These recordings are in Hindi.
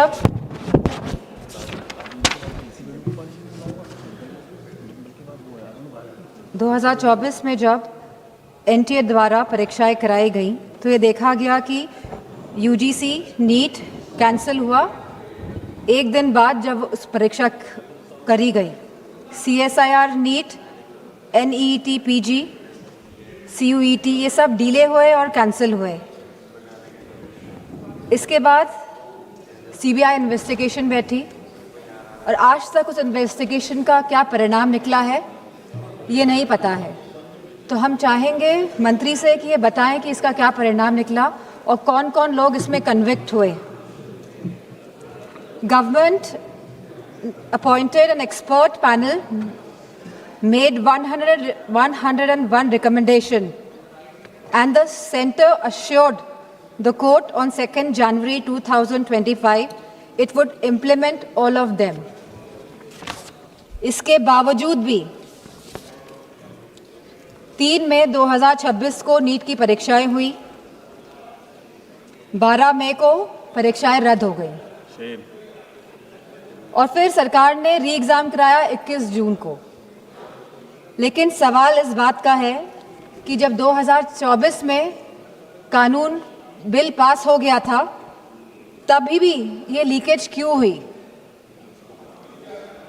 जब 2024 में जब एनटीए द्वारा परीक्षाएं कराई गई तो ये देखा गया कि यूजीसी नीट कैंसिल हुआ एक दिन बाद जब उस परीक्षा करी गई। CSIR NEET, NEET PG, CUET ये सब डिले हुए और कैंसिल हुए। इसके बाद सीबीआई इन्वेस्टिगेशन बैठी और आज तक उस इन्वेस्टिगेशन का क्या परिणाम निकला है ये नहीं पता है। तो हम चाहेंगे मंत्री से कि ये बताएं कि इसका क्या परिणाम निकला और कौन कौन लोग इसमें कन्विक्ट हुए। Government appointed an expert panel made 101 recommendation and the center assured the court on 2nd January 2025 it would implement all of them. इसके बावजूद भी 3 मई 2026 को नीट की परीक्षाएं हुई, 12 मई को परीक्षाएं रद्द हो गई और फिर सरकार ने री एग्जाम कराया 21 जून को। लेकिन सवाल इस बात का है कि जब 2024 में कानून बिल पास हो गया था तभी भी ये लीकेज क्यों हुई?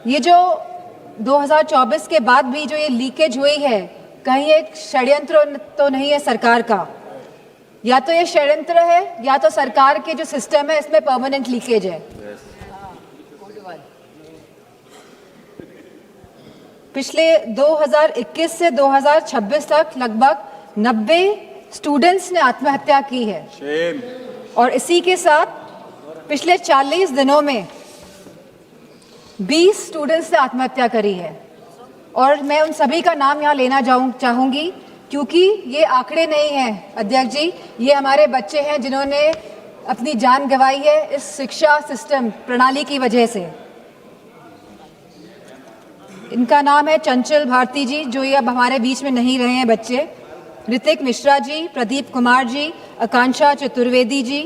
ये जो 2024 के बाद भी जो ये लीकेज हुई है, कहीं एक षड्यंत्र तो नहीं है सरकार का? या तो ये षड्यंत्र है या तो सरकार के जो सिस्टम है इसमें परमानेंट लीकेज है। पिछले 2021 से 2026 तक लगभग 90 स्टूडेंट्स ने आत्महत्या की है और इसी के साथ पिछले 40 दिनों में 20 स्टूडेंट्स ने आत्महत्या करी है। और मैं उन सभी का नाम यहाँ लेना चाहूँगी क्योंकि ये आंकड़े नहीं हैं अध्यक्ष जी, ये हमारे बच्चे हैं जिन्होंने अपनी जान गंवाई है इस शिक्षा सिस्टम प्रणाली की वजह से। इनका नाम है चंचल भारती जी, जो ये अब हमारे बीच में नहीं रहे हैं बच्चे, ऋतिक मिश्रा जी, प्रदीप कुमार जी, आकांक्षा चतुर्वेदी जी,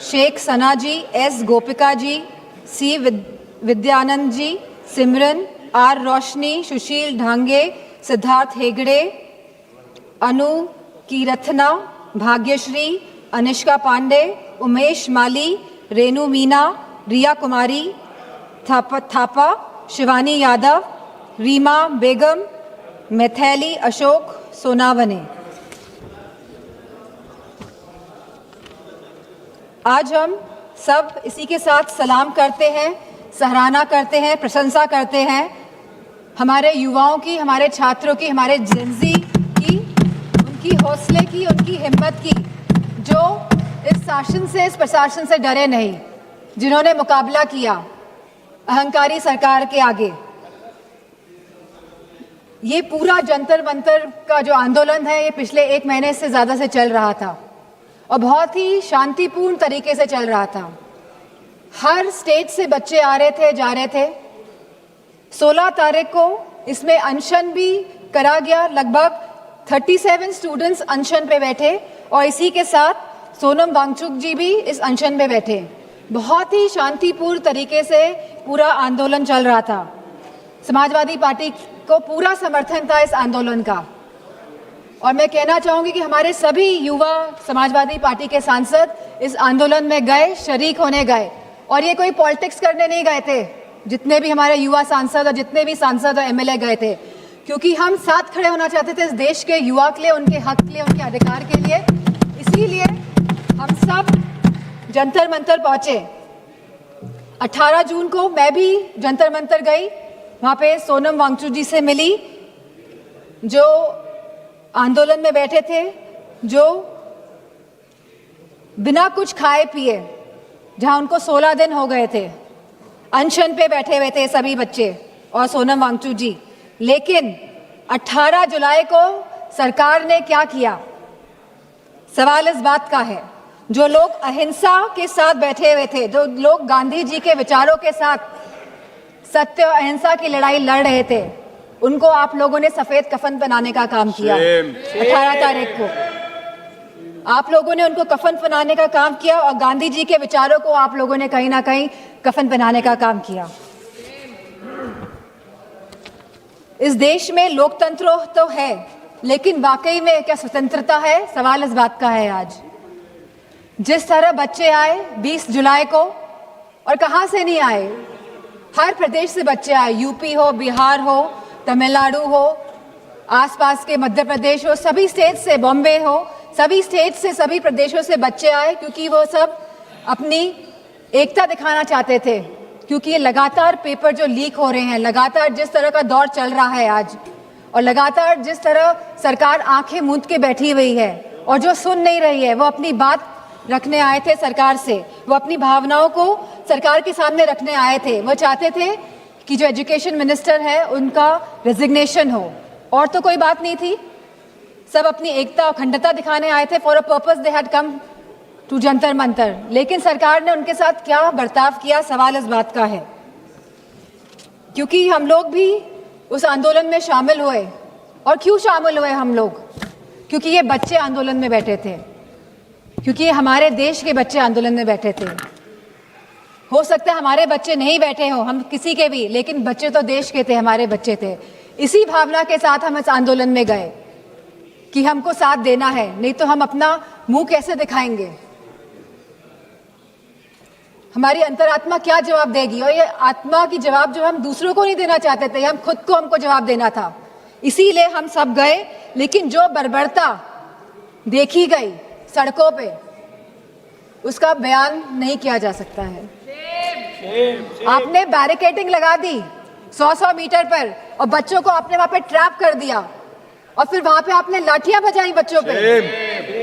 शेख सना जी, S Gopika ji, C Vidyanand ji, Simran, are रोशनी, सुशील ढांगे, सिद्धार्थ हेगड़े, अनु कीरथना, भाग्यश्री, अनिष्का पांडे, उमेश माली, रेनू मीना, रिया कुमारी थापा, शिवानी यादव, रीमा बेगम, मैथैली अशोक सोनावने। आज हम सब इसी के साथ सलाम करते हैं, सराहना करते हैं, प्रशंसा करते हैं हमारे युवाओं की, हमारे छात्रों की, हमारे जेनजी की, उनकी हौसले की, उनकी हिम्मत की, जो इस शासन से, इस प्रशासन से डरे नहीं, जिन्होंने मुकाबला किया अहंकारी सरकार के आगे। ये पूरा जंतर मंतर का जो आंदोलन है ये पिछले 1 महीने से ज़्यादा से चल रहा था और बहुत ही शांतिपूर्ण तरीके से चल रहा था। हर स्टेट से बच्चे आ रहे थे, जा रहे थे। 16 तारीख को इसमें अनशन भी करा गया, लगभग 37 स्टूडेंट्स अनशन पे बैठे और इसी के साथ सोनम वांगचुक जी भी इस अनशन पे बैठे। बहुत ही शांतिपूर्ण तरीके से पूरा आंदोलन चल रहा था। समाजवादी पार्टी को पूरा समर्थन था इस आंदोलन का और मैं कहना चाहूँगी कि हमारे सभी युवा समाजवादी पार्टी के सांसद इस आंदोलन में गए, शरीक होने गए और ये कोई पॉलिटिक्स करने नहीं गए थे। जितने भी हमारे युवा सांसद और जितने भी सांसद और एमएलए गए थे, क्योंकि हम साथ खड़े होना चाहते थे इस देश के युवा के लिए, उनके हक के लिए, उनके अधिकार के लिए। इसीलिए हम सब जंतर मंतर पहुंचे। 18 जून को मैं भी जंतर मंतर गई, वहाँ पे सोनम वांगचुक जी से मिली जो आंदोलन में बैठे थे, जो बिना कुछ खाए पिए, जहाँ उनको 16 दिन हो गए थे, अनशन पे बैठे हुए थे सभी बच्चे और सोनम वांगचुक जी। लेकिन 18 जुलाई को सरकार ने क्या किया? सवाल इस बात का है, जो लोग अहिंसा के साथ बैठे हुए थे, जो लोग गांधी जी के विचारों के साथ सत्य और अहिंसा की लड़ाई लड़ रहे थे, उनको आप लोगों ने सफेद कफन बनाने का काम किया 18 तारीख को। आप लोगों ने उनको कफन पहनाने का काम किया और गांधी जी के विचारों को आप लोगों ने कहीं ना कहीं कफन पहनाने का काम किया। इस देश में लोकतंत्र तो है, लेकिन वाकई में क्या स्वतंत्रता है? सवाल इस बात का है आज। जिस तरह बच्चे आए 20 जुलाई को, और कहां से नहीं आए, हर प्रदेश से बच्चे आए, यूपी हो, बिहार हो, तमिलनाडु हो, आसपास के मध्य प्रदेश हो, सभी स्टेट से, बॉम्बे हो, सभी स्टेट से, सभी प्रदेशों से बच्चे आए, क्योंकि वो सब अपनी एकता दिखाना चाहते थे। क्योंकि ये लगातार पेपर जो लीक हो रहे हैं, लगातार जिस तरह का दौर चल रहा है आज, और लगातार जिस तरह सरकार आंखें मूंद के बैठी हुई है और जो सुन नहीं रही है, वो अपनी बात रखने आए थे सरकार से, वो अपनी भावनाओं को सरकार के सामने रखने आए थे। वो चाहते थे कि जो एजुकेशन मिनिस्टर है उनका रेजिग्नेशन हो, और तो कोई बात नहीं थी। सब अपनी एकता और अखंडता दिखाने आए थे। For a purpose they had come to Jantar Mantar. लेकिन सरकार ने उनके साथ क्या बर्ताव किया, सवाल इस बात का है। क्योंकि हम लोग भी उस आंदोलन में शामिल हुए। और क्यों शामिल हुए हम लोग? क्योंकि ये बच्चे आंदोलन में बैठे थे, क्योंकि हमारे देश के बच्चे आंदोलन में बैठे थे। हो सकता है हमारे बच्चे नहीं बैठे हों, हम किसी के भी, लेकिन बच्चे तो देश के थे, हमारे बच्चे थे। इसी भावना के साथ हम इस आंदोलन में गए कि हमको साथ देना है, नहीं तो हम अपना मुंह कैसे दिखाएंगे? हमारी अंतरात्मा क्या जवाब देगी? और ये आत्मा की जवाब जो हम दूसरों को नहीं देना चाहते थे, हम खुद को हमको जवाब देना था। इसीलिए हम सब गए। लेकिन जो बर्बरता देखी गई सड़कों पे, उसका बयान नहीं किया जा सकता है। आपने बैरिकेडिंग लगा दी 100-100 मीटर पर, और बच्चों को आपने वहां पे ट्रैप कर दिया, और फिर वहां पे आपने लाठियां बजाई बच्चों पे,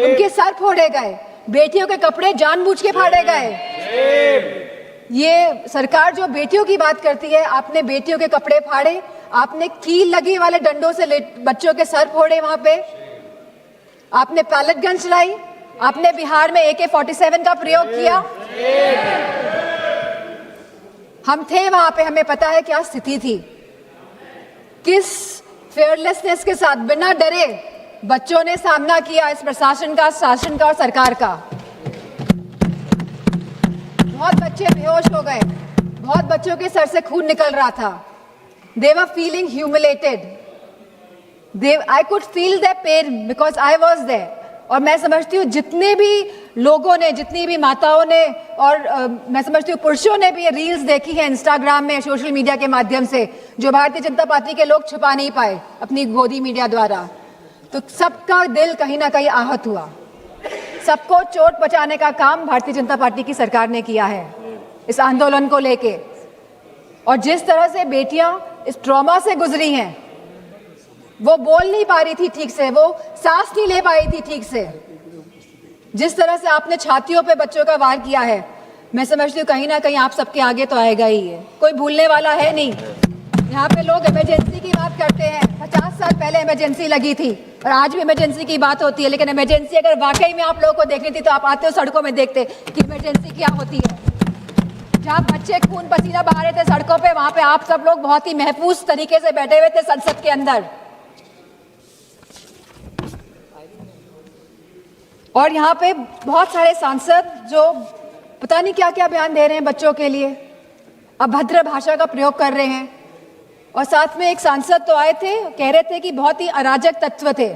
उनके सर फोड़े गए, बेटियों के कपड़े जानबूझ के फाड़े गए। ये सरकार जो बेटियों की बात करती है, आपने बेटियों के कपड़े फाड़े, आपने कील लगी वाले डंडों से बच्चों के सर फोड़े, वहां पे आपने पैलेट गन चलाई, आपने बिहार में AK-47 का प्रयोग किया। हम थे वहां पे, हमें पता है क्या स्थिति थी। किस फेयरलेसनेस के साथ, बिना डरे बच्चों ने सामना किया इस प्रशासन का, शासन का और सरकार का। बहुत बच्चे बेहोश हो गए, बहुत बच्चों के सर से खून निकल रहा था। They were feeling humiliated. I could feel their pain because I was there. और मैं समझती हूँ जितने भी लोगों ने, जितनी भी माताओं ने, और मैं समझती हूँ पुरुषों ने भी ये रील्स देखी है इंस्टाग्राम में, सोशल मीडिया के माध्यम से, जो भारतीय जनता पार्टी के लोग छुपा नहीं पाए अपनी गोदी मीडिया द्वारा। तो सबका दिल कहीं ना कहीं आहत हुआ। सबको चोट पहुंचाने का काम भारतीय जनता पार्टी की सरकार ने किया है इस आंदोलन को लेके। और जिस तरह से बेटियां इस ट्रॉमा से गुजरी हैं, वो बोल नहीं पा रही थी ठीक से, वो सांस नहीं ले पाई थी ठीक से। जिस तरह से आपने छातियों पे बच्चों का वार किया है, मैं समझती हूँ कहीं ना कहीं आप सबके आगे तो आएगा ही है, कोई भूलने वाला है नहीं। यहाँ पे लोग इमरजेंसी की बात करते हैं, 50 साल पहले इमरजेंसी लगी थी और आज भी इमरजेंसी की बात होती है। लेकिन इमरजेंसी अगर वाकई में आप लोगों को देखनी थी तो आप आते हो सड़कों में देखते कि इमरजेंसी क्या होती है। जहाँ बच्चे खून पसीना बहा रहे थे सड़कों पे, वहां पे आप सब लोग बहुत ही महफूज तरीके से बैठे हुए थे संसद के अंदर। और यहाँ पे बहुत सारे सांसद जो पता नहीं क्या क्या बयान दे रहे हैं बच्चों के लिए, अभद्र भाषा का प्रयोग कर रहे हैं। और साथ में एक सांसद तो आए थे, कह रहे थे कि बहुत ही अराजक तत्व थे।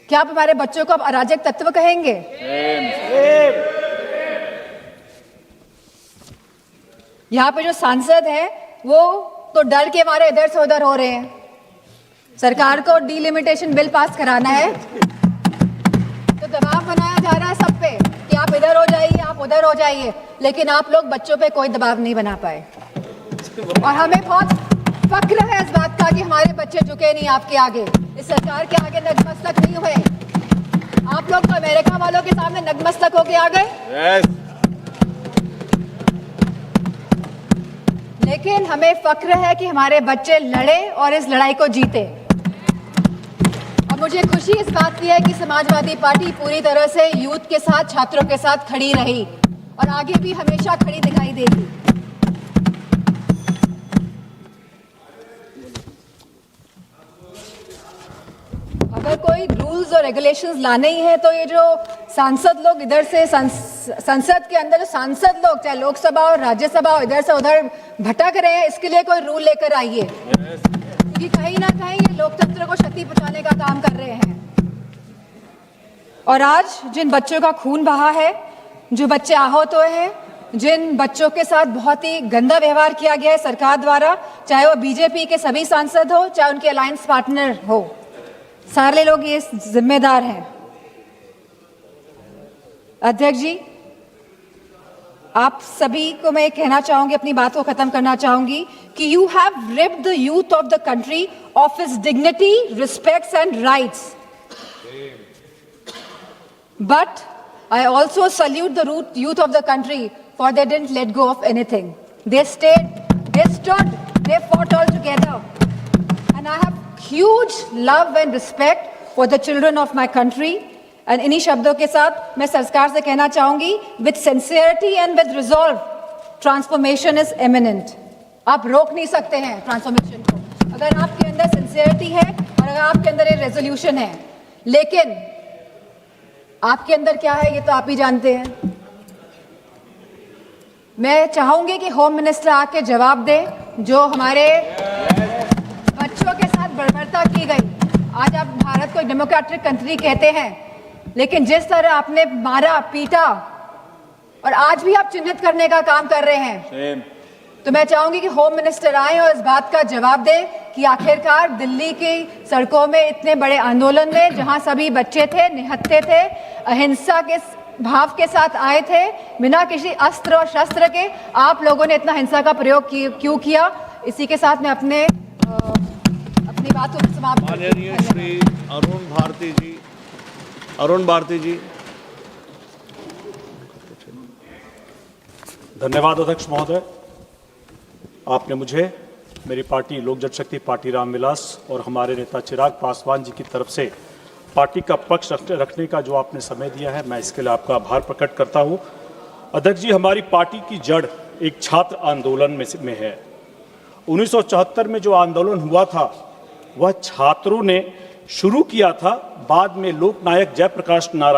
क्या आप हमारे बच्चों को अब अराजक तत्व कहेंगे? यहाँ पे जो सांसद है वो तो डर के मारे इधर से उधर हो रहे हैं। सरकार को डिलिमिटेशन बिल पास कराना है तो दबाव बनाया जा रहा है सब पे कि आप इधर हो जाइए, आप उधर हो जाइए, लेकिन आप लोग बच्चों पे कोई दबाव नहीं बना पाए। और हमें बहुत फक्र है इस बात का कि हमारे बच्चे झुके नहीं आपके आगे, इस सरकार के आगे नतमस्तक नहीं हुए। आप लोग तो अमेरिका वालों के सामने नतमस्तक होके आ गए। लेकिन हमें फक्र है कि हमारे बच्चे लड़े और इस लड़ाई को जीते। और मुझे खुशी इस बात की है कि समाजवादी पार्टी पूरी तरह से यूथ के साथ, छात्रों के साथ खड़ी रही और आगे भी हमेशा खड़ी दिखाई देगी। अगर कोई रूल्स और रेगुलेशंस लाने ही है तो ये जो सांसद लोग इधर से संसद के अंदर सांसद लोग चाहे लोकसभा और राज्यसभा और इधर से उधर भटक रहे हैं, इसके लिए कोई रूल लेकर आइए, क्योंकि कहीं ना कहीं ये लोकतंत्र को क्षति पहुंचाने का काम कर रहे हैं। और आज जिन बच्चों का खून बहा है, जो बच्चे आहत हुए हैं, जिन बच्चों के साथ बहुत ही गंदा व्यवहार किया गया है सरकार द्वारा, चाहे वो बीजेपी के सभी सांसद हो, चाहे उनके अलायंस पार्टनर हो, सारे लोग ये जिम्मेदार हैं। अध्यक्ष जी, आप सभी को मैं कहना चाहूंगी, अपनी बात को खत्म करना चाहूंगी कि you have ripped the youth of the country of his dignity, respects and rights, but I also salute the youth of the country for they didn't let go of anything. They stayed, they stood, they fought all together. And I have huge love and respect for the children of my country. And इन्हीं शब्दों के साथ मैं सरकार से कहना चाहूंगी, with sincerity and with resolve, transformation is imminent. आप रोक नहीं सकते हैं ट्रांसफॉर्मेशन को, अगर आपके अंदर सिंसियरिटी है और अगर आपके अंदर एक रेजोल्यूशन है। लेकिन आपके अंदर क्या है ये तो आप ही जानते हैं। मैं चाहूंगी कि होम मिनिस्टर आके जवाब दे, जो हमारे बच्चों के साथ बर्बरता की गई। आज आप भारत को डेमोक्रेटिक कंट्री कहते हैं, लेकिन जिस तरह आपने मारा, पीटा और आज भी आप चिन्हित करने का काम कर रहे हैं, तो मैं चाहूंगी कि होम मिनिस्टर आए और इस बात का जवाब दें कि आखिरकार दिल्ली की सड़कों में इतने बड़े आंदोलन में जहां सभी बच्चे थे, निहत्थे थे, अहिंसा के भाव के साथ आए थे, बिना किसी अस्त्र और शस्त्र के, आप लोगों ने इतना हिंसा का प्रयोग क्यों किया। इसी के साथ मैं अपनी बात को समाप्त माननीय श्री अरुण भारती जी। धन्यवाद अध्यक्ष महोदय, आपने मुझे मेरी पार्टी लोक जनशक्ति पार्टी रामविलास और हमारे नेता चिराग पासवान जी की तरफ से पार्टी का पक्ष रखने का जो आपने समय दिया है, मैं इसके लिए आपका आभार प्रकट करता हूं। अध्यक्ष जी, हमारी पार्टी की जड़ एक छात्र आंदोलन में है। 1974 में जो आंदोलन हुआ था वह छात्रों ने शुरू किया था, बाद में लोकनायक जयप्रकाश नारायण